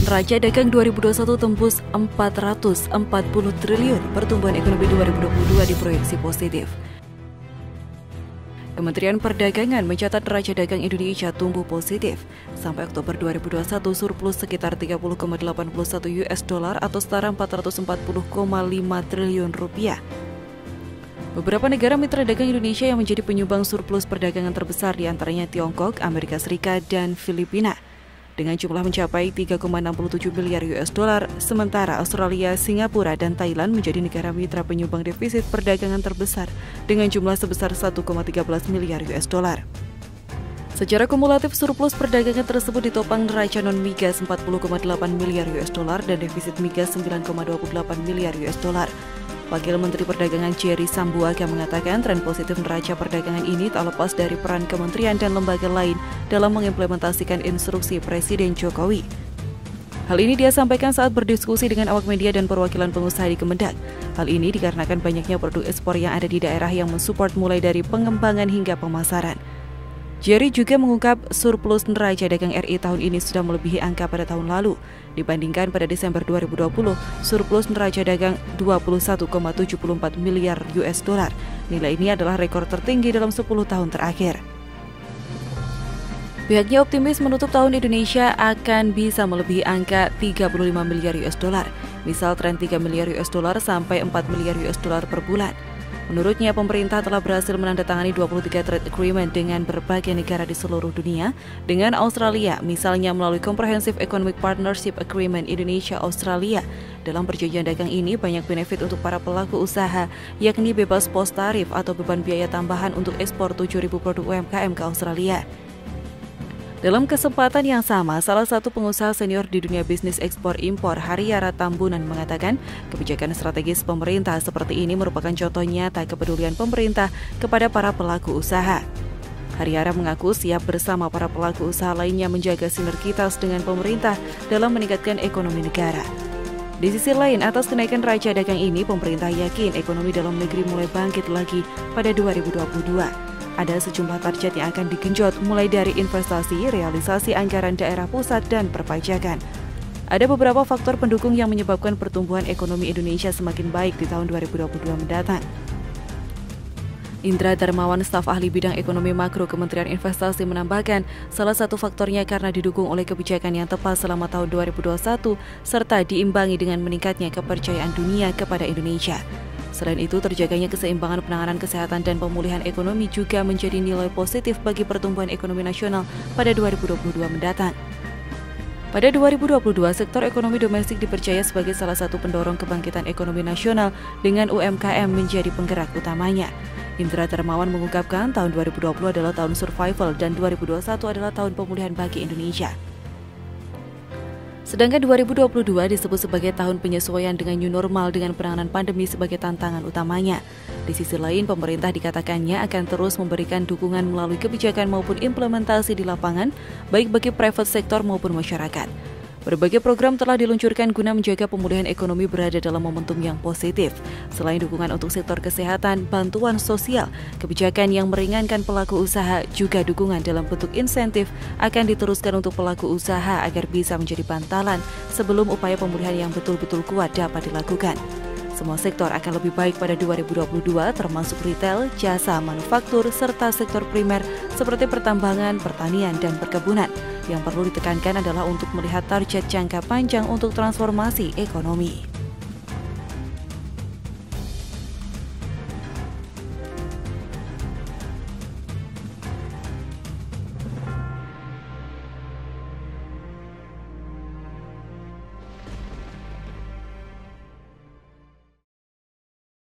Neraca dagang 2021 tembus 440 triliun, pertumbuhan ekonomi 2022 diproyeksi positif. Kementerian Perdagangan mencatat neraca dagang Indonesia tumbuh positif. Sampai Oktober 2021 surplus sekitar 30,81 US dollar atau setara 440,5 triliun rupiah. Beberapa negara mitra dagang Indonesia yang menjadi penyumbang surplus perdagangan terbesar diantaranya Tiongkok, Amerika Serikat, dan Filipina, dengan jumlah mencapai 3,67 miliar US dollar, sementara Australia, Singapura, dan Thailand menjadi negara mitra penyumbang defisit perdagangan terbesar dengan jumlah sebesar 1,13 miliar US dollar. Secara kumulatif, surplus perdagangan tersebut ditopang neraca non-migas 40,8 miliar US dollar dan defisit migas 9,28 miliar US dollar. Wakil Menteri Perdagangan Jerry Sambuaga mengatakan tren positif neraca perdagangan ini tak lepas dari peran kementerian dan lembaga lain dalam mengimplementasikan instruksi Presiden Jokowi. Hal ini dia sampaikan saat berdiskusi dengan awak media dan perwakilan pengusaha di Kemendak. Hal ini dikarenakan banyaknya produk ekspor yang ada di daerah yang mensupport mulai dari pengembangan hingga pemasaran. Jerry juga mengungkap surplus neraca dagang RI tahun ini sudah melebihi angka pada tahun lalu. Dibandingkan pada Desember 2020, surplus neraca dagang 21,74 miliar US dollar. Nilai ini adalah rekor tertinggi dalam 10 tahun terakhir. Pihaknya optimis menutup tahun Indonesia akan bisa melebihi angka 35 miliar US dollar. Misal tren 3 miliar US dollar sampai 4 miliar US dollar per bulan. Menurutnya, pemerintah telah berhasil menandatangani 23 trade agreement dengan berbagai negara di seluruh dunia, dengan Australia, misalnya melalui Comprehensive Economic Partnership Agreement Indonesia-Australia. Dalam perjanjian dagang ini, banyak benefit untuk para pelaku usaha, yakni bebas pos tarif atau beban biaya tambahan untuk ekspor 7.000 produk UMKM ke Australia. Dalam kesempatan yang sama, salah satu pengusaha senior di dunia bisnis ekspor-impor, Haryara Tambunan, mengatakan kebijakan strategis pemerintah seperti ini merupakan contoh nyata kepedulian pemerintah kepada para pelaku usaha. Haryara mengaku siap bersama para pelaku usaha lainnya menjaga sinergitas dengan pemerintah dalam meningkatkan ekonomi negara. Di sisi lain, atas kenaikan neraca dagang ini, pemerintah yakin ekonomi dalam negeri mulai bangkit lagi pada 2022. Ada sejumlah target yang akan digenjot mulai dari investasi, realisasi anggaran daerah pusat, dan perpajakan. Ada beberapa faktor pendukung yang menyebabkan pertumbuhan ekonomi Indonesia semakin baik di tahun 2022 mendatang. Indra Darmawan, staf ahli bidang ekonomi makro Kementerian Investasi, menambahkan salah satu faktornya karena didukung oleh kebijakan yang tepat selama tahun 2021 serta diimbangi dengan meningkatnya kepercayaan dunia kepada Indonesia. Selain itu, terjaganya keseimbangan penanganan kesehatan dan pemulihan ekonomi juga menjadi nilai positif bagi pertumbuhan ekonomi nasional pada 2022 mendatang. Pada 2022, sektor ekonomi domestik dipercaya sebagai salah satu pendorong kebangkitan ekonomi nasional dengan UMKM menjadi penggerak utamanya. Indra Darmawan mengungkapkan tahun 2020 adalah tahun survival dan 2021 adalah tahun pemulihan bagi Indonesia. Sedangkan 2022 disebut sebagai tahun penyesuaian dengan new normal dengan penanganan pandemi sebagai tantangan utamanya. Di sisi lain, pemerintah dikatakannya akan terus memberikan dukungan melalui kebijakan maupun implementasi di lapangan, baik bagi private sektor maupun masyarakat. Berbagai program telah diluncurkan guna menjaga pemulihan ekonomi berada dalam momentum yang positif. Selain dukungan untuk sektor kesehatan, bantuan sosial, kebijakan yang meringankan pelaku usaha, juga dukungan dalam bentuk insentif akan diteruskan untuk pelaku usaha agar bisa menjadi bantalan sebelum upaya pemulihan yang betul-betul kuat dapat dilakukan. Semua sektor akan lebih baik pada 2022, termasuk retail, jasa, manufaktur, serta sektor primer seperti pertambangan, pertanian, dan perkebunan. Yang perlu ditekankan adalah untuk melihat target jangka panjang untuk transformasi ekonomi.